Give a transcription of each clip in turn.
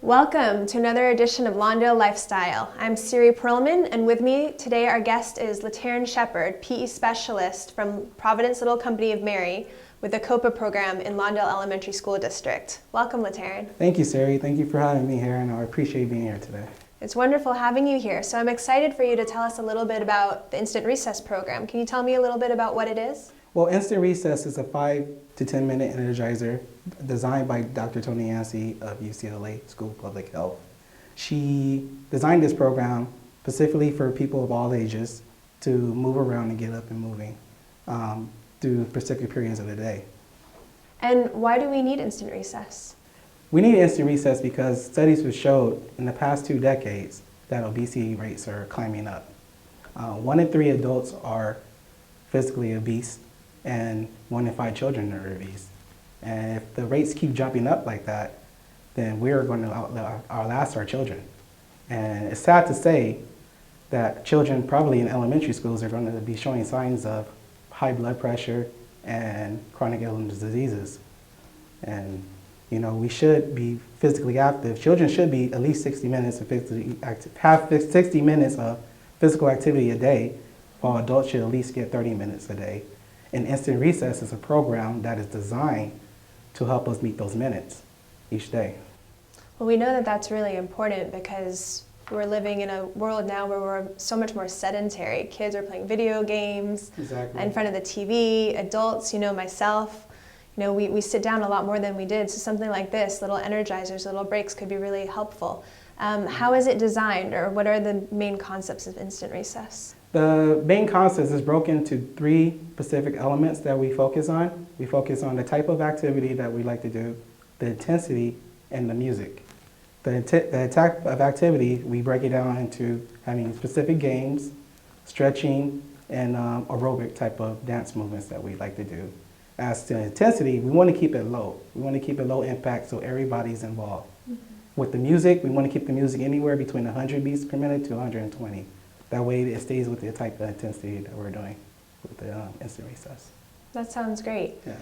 Welcome to another edition of Lawndale Lifestyle. I'm Siri Perlman, and with me today our guest is Latarrin Shepard, PE specialist from Providence Little Company of Mary with the COPA program in Lawndale Elementary School District. Welcome, Latarrin. Thank you, Siri. Thank you for having me here, and I appreciate being here today. It's wonderful having you here. So I'm excited for you to tell us a little bit about the Instant Recess program. Can you tell me a little bit about what it is? Well, Instant Recess is a 5 to 10 minute energizer designed by Dr. Tony Yancey of UCLA School of Public Health. She designed this program specifically for people of all ages to move around and get up and moving through specific periods of the day. And why do we need Instant Recess? We need Instant Recess because studies have showed in the past 2 decades that obesity rates are climbing up. 1 in 3 adults are physically obese, and 1 in 5 children are obese. And if the rates keep jumping up like that, then we're going to outlast our children. And it's sad to say that children probably in elementary schools are going to be showing signs of high blood pressure and chronic illness diseases. And you know, we should be physically active. Children should be at least 60 minutes of physically active, have 60 minutes of physical activity a day, while adults should at least get 30 minutes a day. And Instant Recess is a program that is designed to help us meet those minutes each day. Well, we know that that's really important because we're living in a world now where we're so much more sedentary. Kids are playing video games in front of the TV. Adults, you know, myself, you know, we sit down a lot more than we did. So something like this, little energizers, little breaks could be really helpful. How is it designed, or what are the main concepts of Instant Recess? The main concept is broken into 3 specific elements that we focus on. We focus on the type of activity that we like to do, the intensity, and the music. The type of activity, we break it down into having specific games, stretching, and aerobic type of dance movements that we like to do. As to intensity, we want to keep it low. We want to keep it low impact so everybody's involved. With the music, we want to keep the music anywhere between 100 beats per minute to 120. That way it stays with the type of intensity that we're doing with the Instant Recess. That sounds great. Yeah.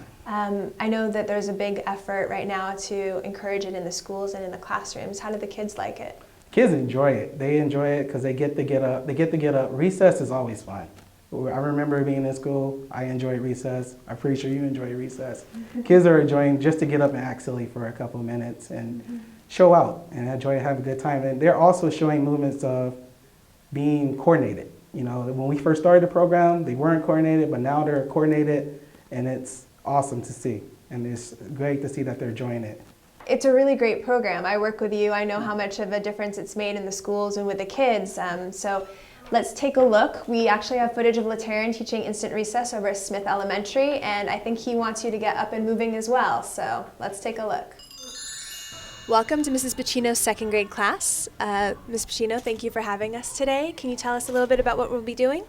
I know that there's a big effort right now to encourage it in the schools and in the classrooms. How do the kids like it? Kids enjoy it. They enjoy it because they get to get up. Recess is always fun. I remember being in school, I enjoyed recess. I'm pretty sure you enjoy recess. Kids are enjoying just to get up and act silly for a couple of minutes and show out and enjoy it, have a good time. And they're also showing movements of being coordinated. You know, when we first started the program, they weren't coordinated, but now they're coordinated, and it's awesome to see. And it's great to see that they're enjoying it. It's a really great program. I work with you. I know how much of a difference it's made in the schools and with the kids. So let's take a look. We actually have footage of Latarrin teaching Instant Recess over at Smith Elementary, and I think he wants you to get up and moving as well. So let's take a look. Welcome to Mrs. Pacino's 2nd grade class. Ms. Pacino, thank you for having us today. Can you tell us a little bit about what we'll be doing?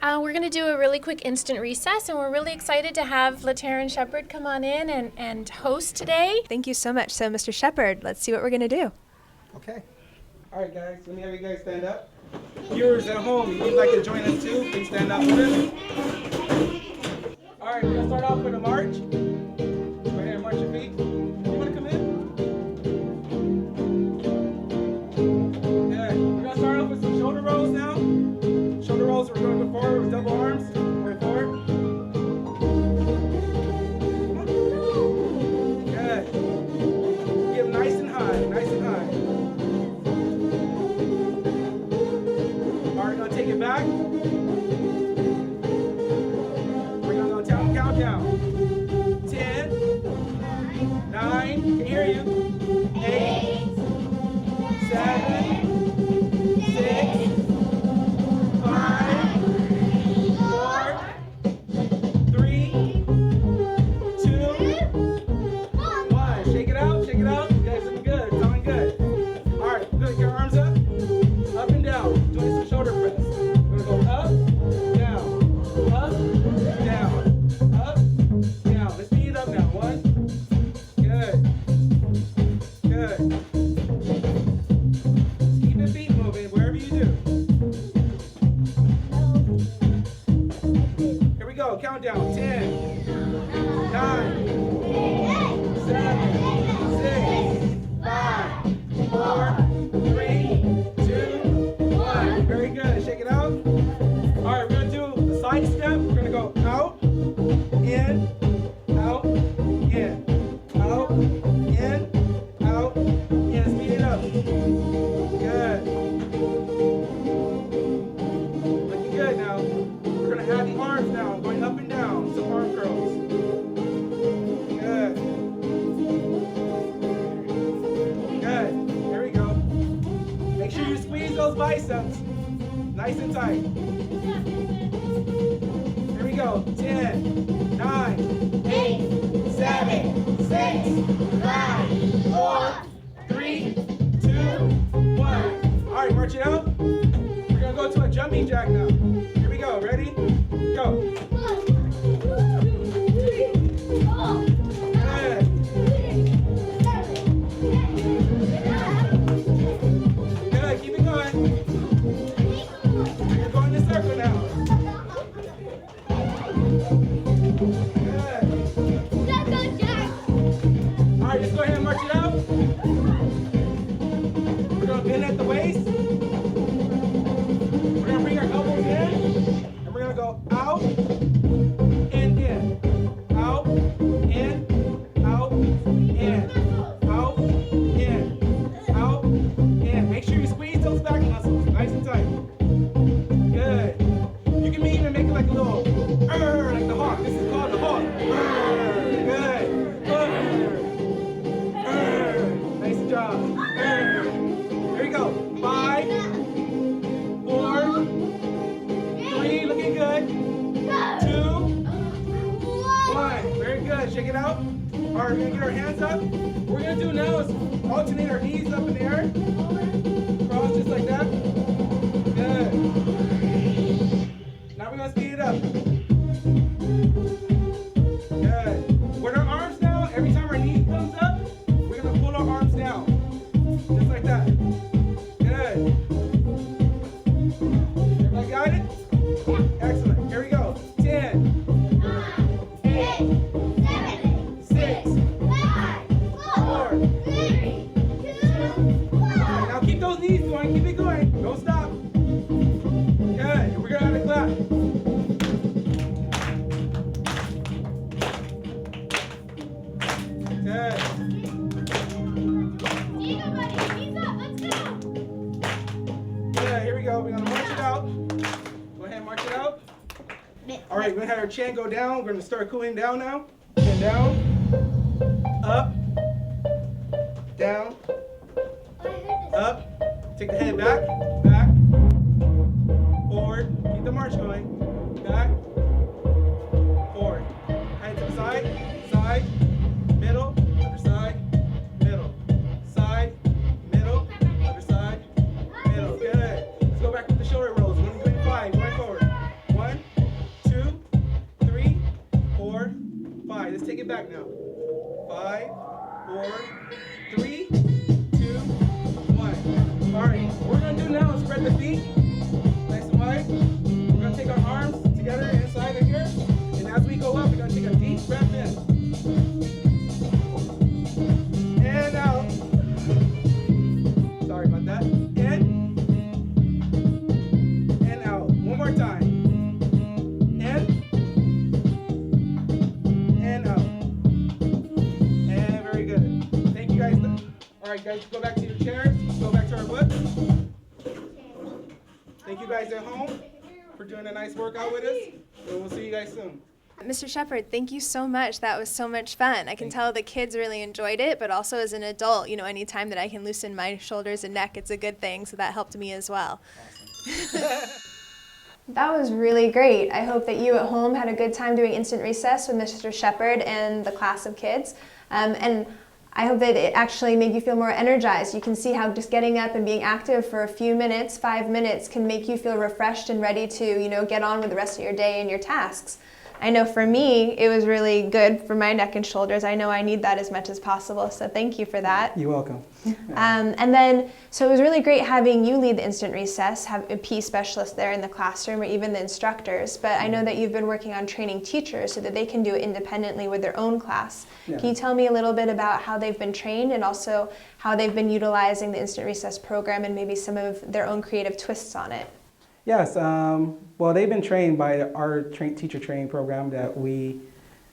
We're going to do a really quick Instant Recess, and we're really excited to have Latarrin Shepard come on in and host today. Thank you so much. So, Mr. Shepard, let's see what we're going to do. Okay. All right, guys, let me have you guys stand up. Viewers at home, if you'd like to join us too, please stand up with us. All right, we're going to start off with a march. Go ahead and march your feet. You want to come in? We're going to start off with some shoulder rolls now. Shoulder rolls, we're going to go forward with double arms. Going forward. Good. Get nice and high, nice and high. All right, we're going to take it back. We're going to count down. 10, 9, can you hear you? 8, 7, 6, 5, 4, 3, 2, 1. Shake it out, shake it out. You guys looking good, sounding good. All right, good. Get your arms up and down. Doing some shoulder press. We're gonna go up, down, up, down. Let's speed it up now. 1. Good. Good. Keep your feet moving wherever you do. Here we go. Countdown. 10, 9, 7, 6, 5, 4, in, out, in, out, in, out, in. Speed it up. Good. Looking good now. We're going to add the arms now, going up and down. Some arm curls. Good. Good. Here we go. Make sure you squeeze those biceps. Nice and tight. Here we go. 10, 9, 8, 7, 6, 5, 4, 3, 2, 1. All right, march it out. We're going to go to a jumping jack now. Here we go. Ready? Go. Good. Good. Keep it going. You're going in a circle now. Good. All right, just go ahead and march it out. We're going to bend at the waist. We're going to bring our elbows in. And we're going to go out and in. Out, in, out, in. Out, in, out, in. Make sure you squeeze those back muscles nice and tight. Good. You can even make it like a little like the hawk. This is called the hawk. Good. Nice job. Here we go. 5, 4, 3, looking good. 2, 1. Very good. Shake it out. All right, we're gonna get our hands up. What we're gonna do now is alternate our knees up in the air. Cross just like that. Good. Now we're gonna speed it up. Good. With our arms now, every time our knee comes up, we're gonna pull our arms down. Just like that. Good. Everybody got it? Excellent. Here we go. 10, 8, 6, 4, 3, 2, 1. Now keep those knees going. Keep it going. Don't stop. Good. We're gonna have a clap. Good. Good. Here we go. We're gonna march it out. Go ahead and march it out. All right, we're gonna have our chin go down. We're gonna start cooling down now. Chin down, up, down, up. Take the head back, back, forward. Keep the march going. Back, forward. Hand to the side, side, middle, other side, middle, side, middle, other side, middle. Good. Let's go back with the shoulder rolls. 125, going forward. 1, 2, 3, 4, 5. Let's take it back now. 5, 4, 3, 2, 1. All right, what we're gonna do now is spread the feet nice and wide. We're gonna take our arms together inside of here, and as we go up, we're gonna take a deep breath in and out. Sorry about that. In and out. One more time. In and out. And very good. Thank you guys. All right, guys, go back to your chairs. Go back to our books. Thank you guys at home for doing a nice workout with us. And we'll see you guys soon. Mr. Shepard, thank you so much. That was so much fun. I can tell the kids really enjoyed it, but also as an adult, you know, anytime that I can loosen my shoulders and neck, it's a good thing. So that helped me as well. Awesome. That was really great. I hope that you at home had a good time doing instant recess with Mr. Shepard and the class of kids. And I hope that it actually made you feel more energized. You can see how just getting up and being active for a few minutes, 5 minutes, can make you feel refreshed and ready to, you know, get on with the rest of your day and your tasks. I know for me, it was really good for my neck and shoulders. I know I need that as much as possible, so thank you for that. You're welcome. And then, so it was really great having you lead the instant recess, have a PE specialist there in the classroom, or even the instructors. But I know that you've been working on training teachers so that they can do it independently with their own class. Yeah. Can you tell me a little bit about how they've been trained and also how they've been utilizing the instant recess program and maybe some of their own creative twists on it? Yes, well, they've been trained by our teacher training program that we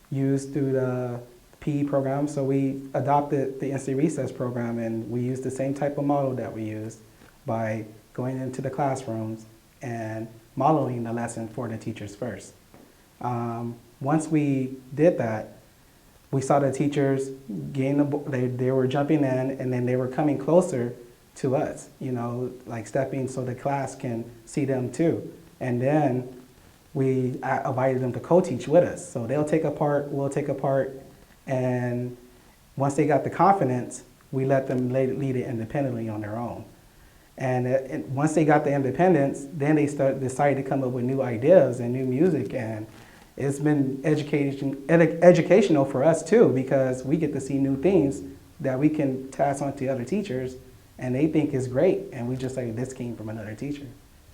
used through the PE program. So we adopted the instant recess program, and we used the same type of model that we used by going into the classrooms and modeling the lesson for the teachers first. Once we did that, we saw the teachers they were jumping in, and then they were coming closer to us, you know, like stepping so the class can see them too. And then we invited them to co-teach with us. So they'll take a part, we'll take a part, and once they got the confidence, we let them lead it independently on their own. And once they got the independence, then they decided to come up with new ideas and new music, and it's been educational for us too, because we get to see new things that we can pass on to other teachers, and they think is great, and we just like, this came from another teacher.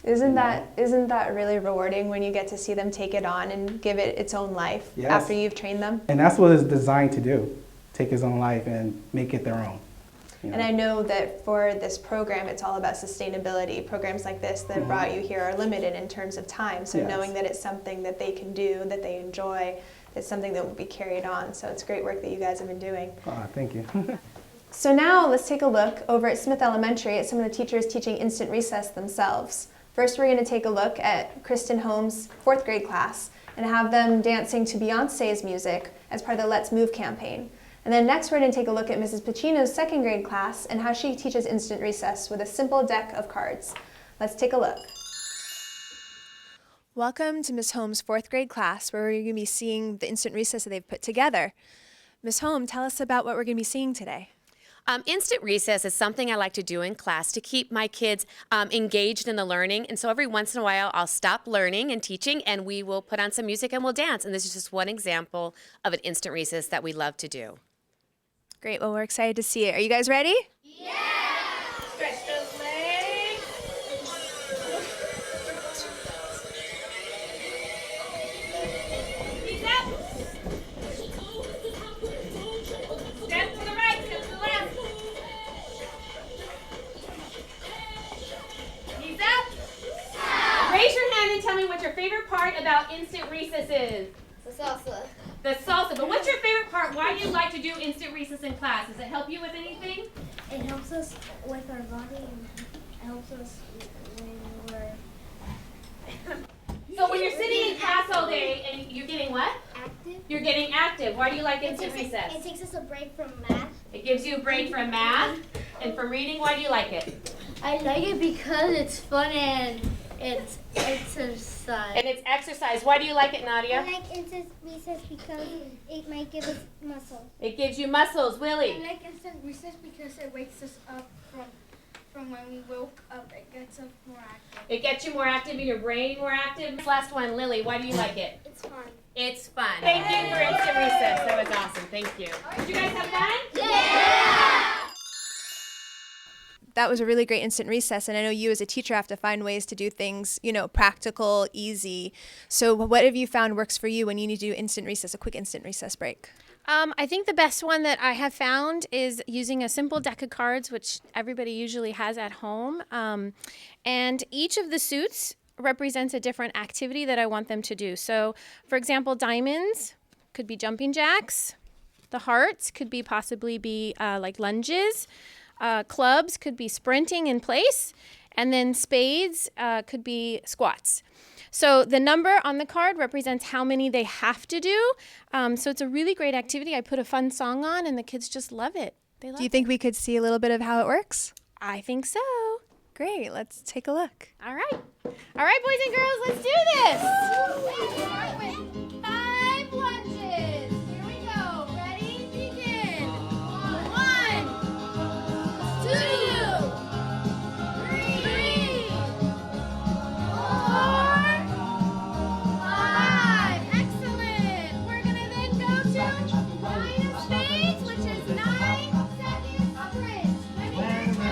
Isn't that really rewarding when you get to see them take it on and give it its own life? Yes. After you've trained them? And that's what it's designed to do, take its own life and make it their own. You know? And I know that for this program, it's all about sustainability. Programs like this that brought you here are limited in terms of time. So knowing that it's something that they can do, that they enjoy, it's something that will be carried on. So it's great work that you guys have been doing. Thank you. So now let's take a look over at Smith Elementary at some of the teachers teaching instant recess themselves. First, we're going to take a look at Kristen Holmes' 4th grade class and have them dancing to Beyonce's music as part of the Let's Move campaign. And then next we're going to take a look at Mrs. Pacino's 2nd grade class and how she teaches instant recess with a simple deck of cards. Let's take a look. Welcome to Ms. Holmes' 4th grade class, where we're going to be seeing the instant recess that they've put together. Ms. Holmes, tell us about what we're going to be seeing today. Instant recess is something I like to do in class to keep my kids engaged in the learning. And so every once in a while, I'll stop learning and teaching, and we will put on some music and we'll dance. And this is just one example of an instant recess that we love to do. Great. Well, we're excited to see it. Are you guys ready? Yeah! Stretch those legs. Knees up. Step to the right, step to the left. Knees up. Raise your hand and tell me what your favorite part about instant recess is. The salsa. The salsa. But what's your favorite part? Why do you like to do instant recess in class? Does it help you with anything? It helps us with our body and helps us when we're So when you're sitting in class all day and you're getting what? active. You're getting active. Why do you like instant recess? It takes us a break from math. It gives you a break from math. And from reading, why do you like it? I like it because it's fun and it's exercise. And it's exercise. Why do you like it, Nadia? I like instant recess because it might give us muscle. It gives you muscles. Willie? I like instant recess because it wakes us up from when we woke up. It gets us more active. It gets you more active and your brain more active. This last one, Lily, why do you like it? It's fun. It's fun. Thank you for instant recess. That was awesome. Thank you. Did you guys have fun? Yeah! That was a really great instant recess, and I know you as a teacher have to find ways to do things, you know, practical, easy. So what have you found works for you when you need to do instant recess, a quick instant recess break? I think the best one that I have found is using a simple deck of cards, which everybody usually has at home. And each of the suits represents a different activity that I want them to do. So, for example, diamonds could be jumping jacks. The hearts could be possibly like lunges. Clubs could be sprinting in place. And then spades could be squats. So the number on the card represents how many they have to do. So it's a really great activity. I put a fun song on and the kids just love it. They love Do you think we could see a little bit of how it works? I think so. Great, let's take a look. All right. All right, boys and girls, let's do this. 5 lunges. Here we go. Ready? Begin. 1, 2, 3, 4, 5. Excellent. We're going to then go to nine of spades, which is 9 seconds of bridge. Ready? 9, 8,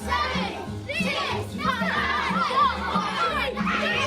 7, 6, 5, 4, 3,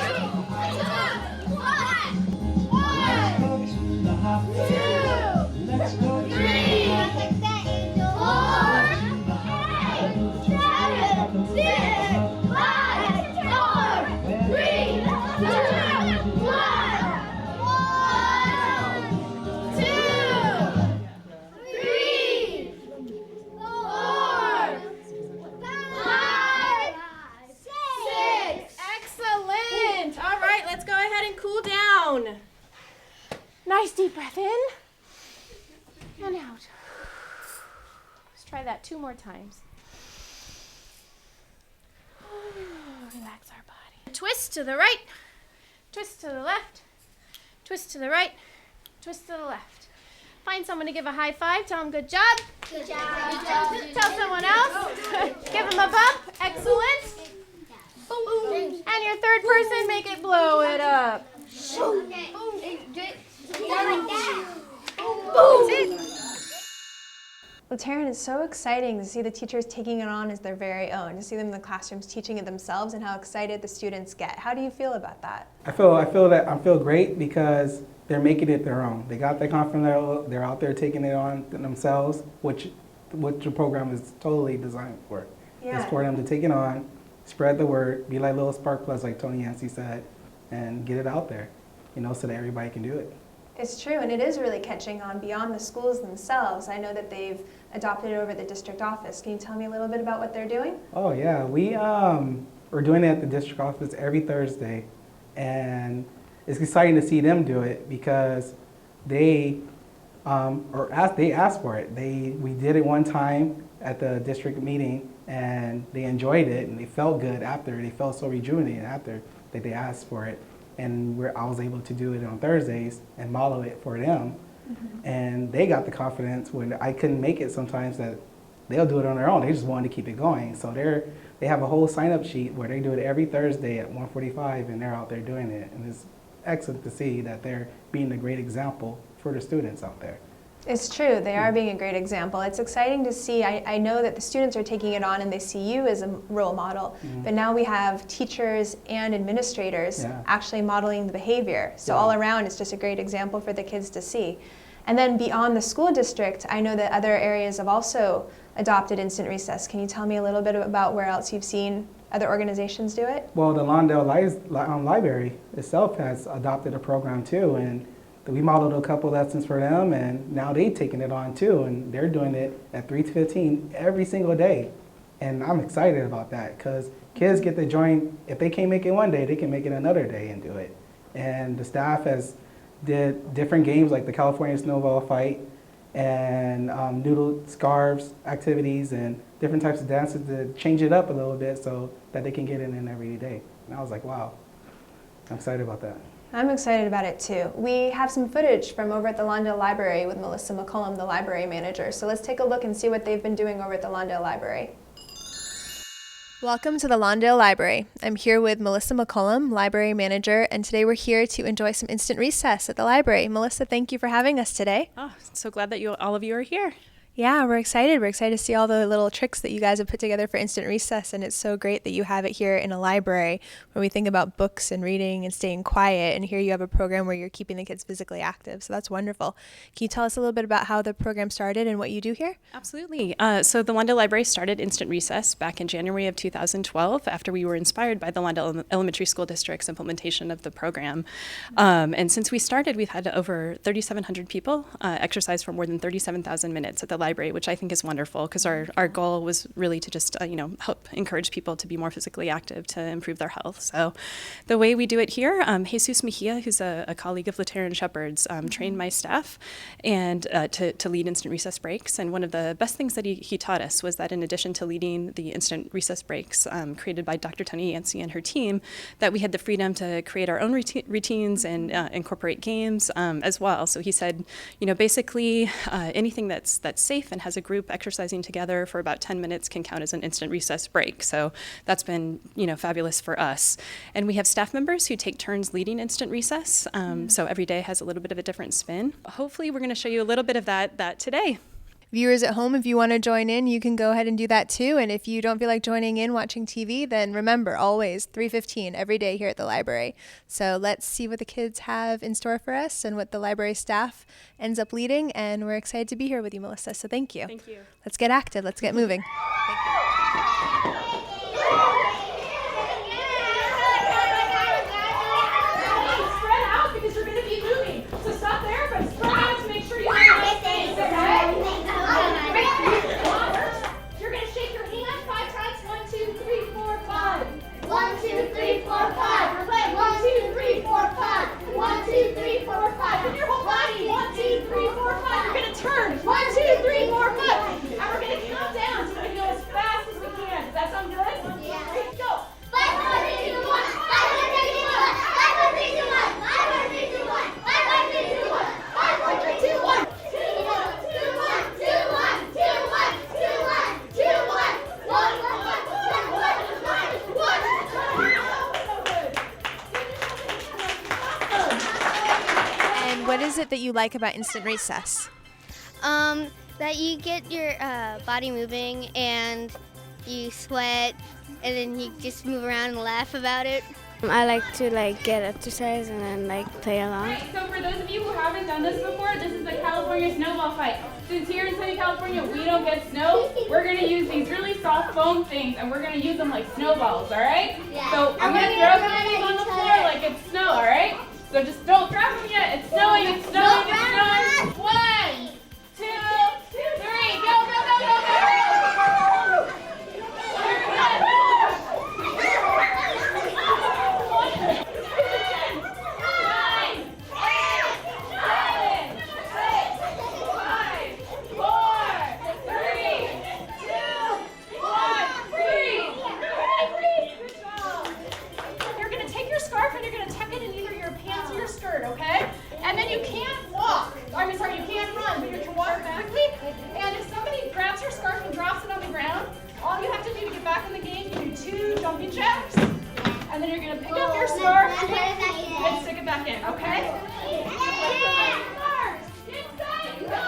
down. Nice deep breath in and out. Let's try that 2 more times. Relax our body. Twist to the right, twist to the left, twist to the right, twist to the left. Find someone to give a high five. Tell them good job. Good job. Tell someone else. Give them a bump. Excellent. Boom. And your third person, make it blow it up. Latarrin, it's so exciting to see the teachers taking it on as their very own, to see them in the classrooms teaching it themselves and how excited the students get. How do you feel about that? I feel great because they're making it their own. They got their confidence level, they're out there taking it on themselves, which the program is totally designed for. Yeah. It's for them to take it on, spread the word, be like little spark plugs like Tony Yancey said, and get it out there, so that everybody can do it. It's true, and it is really catching on beyond the schools themselves. I know that they've adopted it over the district office. Can you tell me a little bit about what they're doing? Oh yeah, we're doing it at the district office every Thursday, and it's exciting to see them do it because they asked for it. We did it one time at the district meeting, and they enjoyed it, and they felt good after. They felt so rejuvenated after that they asked for it. And I was able to do it on Thursdays and model it for them. Mm-hmm. And they got the confidence when I couldn't make it sometimes that they'll do it on their own. They just wanted to keep it going. So they have a whole sign-up sheet where they do it every Thursday at 1:45, and they're out there doing it. And it's excellent to see that they're being a great example for the students out there. It's true. They are being a great example. It's exciting to see. I know that the students are taking it on and they see you as a role model, but now we have teachers and administrators actually modeling the behavior. So all around, it's just a great example for the kids to see. And then beyond the school district, I know that other areas have also adopted instant recess. Can you tell me a little bit about where else you've seen other organizations do it? Well, the Lawndale Library itself has adopted a program too, and we modeled a couple lessons for them, and now they've taken it on too, and they're doing it at 3 to 15 every single day. And I'm excited about that because kids get to join. If they can't make it one day, they can make it another day and do it. And the staff did different games like the California Snowball Fight and noodle scarves activities and different types of dances to change it up a little bit so that they can get it in every day. And I was like, wow, I'm excited about that. I'm excited about it too. We have some footage from over at the Lawndale Library with Melissa McCollum, the library manager. So let's take a look and see what they've been doing over at the Lawndale Library. Welcome to the Lawndale Library. I'm here with Melissa McCollum, library manager, and today we're here to enjoy some instant recess at the library. Melissa, thank you for having us today. Oh, so glad that all of you are here. Yeah, we're excited. We're excited to see all the little tricks that you guys have put together for instant recess, and it's so great that you have it here in a library where we think about books and reading and staying quiet, and here you have a program where you're keeping the kids physically active, so that's wonderful. Can you tell us a little bit about how the program started and what you do here? Absolutely. So the Lawndale Library started instant recess back in January of 2012 after we were inspired by the Lawndale Elementary School District's implementation of the program. And since we started, we've had over 3,700 people exercise for more than 37,000 minutes at the library, which I think is wonderful because our goal was really to just help encourage people to be more physically active to improve their health. So the way we do it here, Jesus Mejia, who's a colleague of Latarrin Shepard's, trained my staff and to lead instant recess breaks. And one of the best things that he taught us was that in addition to leading the instant recess breaks created by Dr. Tony Yancey and her team, that we had the freedom to create our own routines and incorporate games as well. So he said, basically anything that's safe and has a group exercising together for about 10 minutes can count as an instant recess break. So that's been, fabulous for us. And we have staff members who take turns leading instant recess. So every day has a little bit of a different spin. Hopefully we're going to show you a little bit of that today. Viewers at home, if you want to join in, you can go ahead and do that too. And if you don't feel like joining in watching TV, then remember, always 3:15 every day here at the library. So let's see what the kids have in store for us and what the library staff ends up leading. And we're excited to be here with you, Melissa. So thank you. Thank you. Let's get active. Let's get moving. Thank you. Spread out because we're going to be moving. So stop there, but spread out to make sure you have a space, okay? You're going to shake your hand 5 times. 1, 2, 3, 4, 5. 1, 2, 3, 4, 5. 1, 2, 3, 4, 5. 1, 2, what is it that you like about instant recess? That you get your body moving and you sweat and then you just move around and laugh about it. I like to get exercise and then play along. Right, so for those of you who haven't done this before, this is the California snowball fight. Since here in Southern California we don't get snow, we're going to use these really soft foam things and we're going to use them like snowballs, alright? Yeah. So I'm going to throw them on the floor like it's snow, alright? So just don't grab them yet. It's snowing, it's snowing, it's snowing. 1, 2, 3, go, go, go, go, go! Okay? And then you can't walk. Sorry, you can't run, but you can walk quickly. And if somebody grabs your scarf and drops it on the ground, all you have to do to get back in the game, you do 2 jumping jacks. And then you're going to pick up your scarf and stick it back in, okay? Get set, go!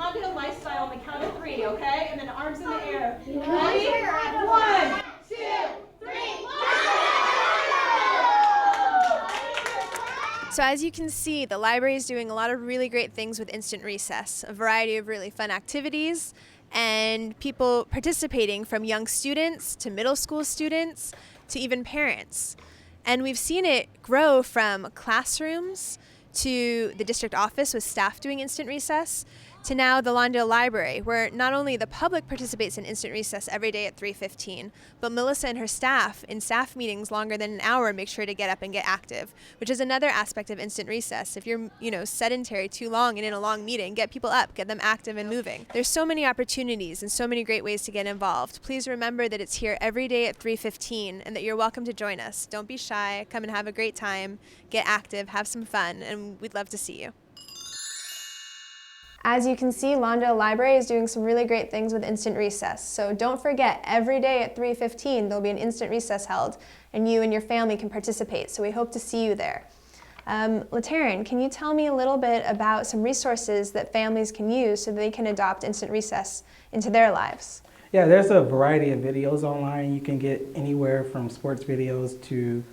Lawndale Lifestyle on the count of 3, okay? And then arms in the air. Ready? 1, 2, 3. So as you can see, the library is doing a lot of really great things with Instant Recess, a variety of really fun activities, and people participating from young students to middle school students to even parents. And we've seen it grow from classrooms to the district office with staff doing Instant Recess, to now the Lawndale Library, where not only the public participates in Instant Recess every day at 3:15, but Melissa and her staff in staff meetings longer than an hour make sure to get up and get active, which is another aspect of Instant Recess. If you're, sedentary too long and in a long meeting, get people up, get them active and moving. There's so many opportunities and so many great ways to get involved. Please remember that it's here every day at 3:15 and that you're welcome to join us. Don't be shy, come and have a great time, get active, have some fun, and we'd love to see you. As you can see, Lawndale Library is doing some really great things with Instant Recess. So don't forget, every day at 3:15 there'll be an Instant Recess held, and you and your family can participate. So we hope to see you there. Latarrin, can you tell me a little bit about some resources that families can use so they can adopt Instant Recess into their lives? Yeah, there's a variety of videos online. You can get anywhere from sports videos to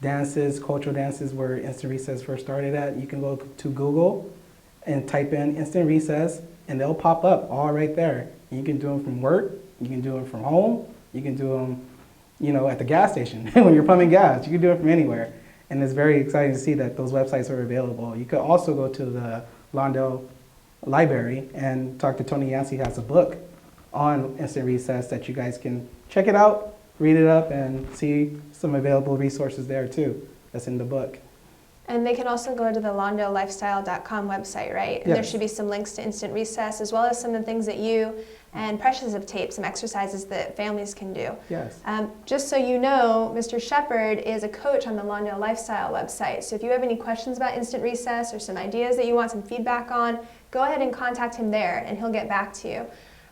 dances, cultural dances where Instant Recess first started at. You can go to Google and type in Instant Recess, and they'll pop up all right there. You can do them from work, you can do them from home, you can do them, at the gas station when you're pumping gas. You can do it from anywhere. And it's very exciting to see that those websites are available. You could also go to the Lawndale Library and talk to Tony Yancey. He has a book on Instant Recess that you guys can check it out, read it up, and see some available resources there too that's in the book. And they can also go to the LawndaleLifestyle.com website, right? And there Yes. should be some links to Instant Recess, as well as some of the things that you and Precious have taped, some exercises that families can do. Yes. Just so you know, Mr. Shepard is a coach on the Lawndale Lifestyle website. So if you have any questions about Instant Recess or some ideas that you want some feedback on, go ahead and contact him there, and he'll get back to you.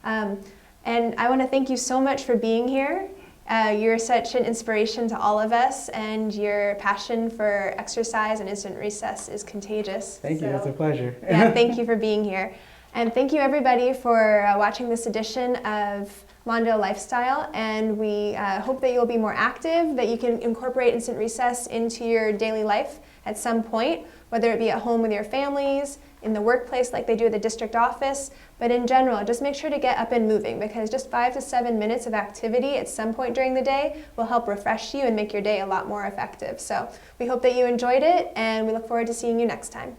And I want to thank you so much for being here. You're such an inspiration to all of us, and your passion for exercise and Instant Recess is contagious. Thank you. It's a pleasure. Yeah, thank you for being here. And thank you everybody for watching this edition of Lawndale Lifestyle, and we hope that you'll be more active, that you can incorporate Instant Recess into your daily life at some point, whether it be at home with your families, in the workplace like they do at the district office, but in general, just make sure to get up and moving, because just 5 to 7 minutes of activity at some point during the day will help refresh you and make your day a lot more effective. So we hope that you enjoyed it, and we look forward to seeing you next time.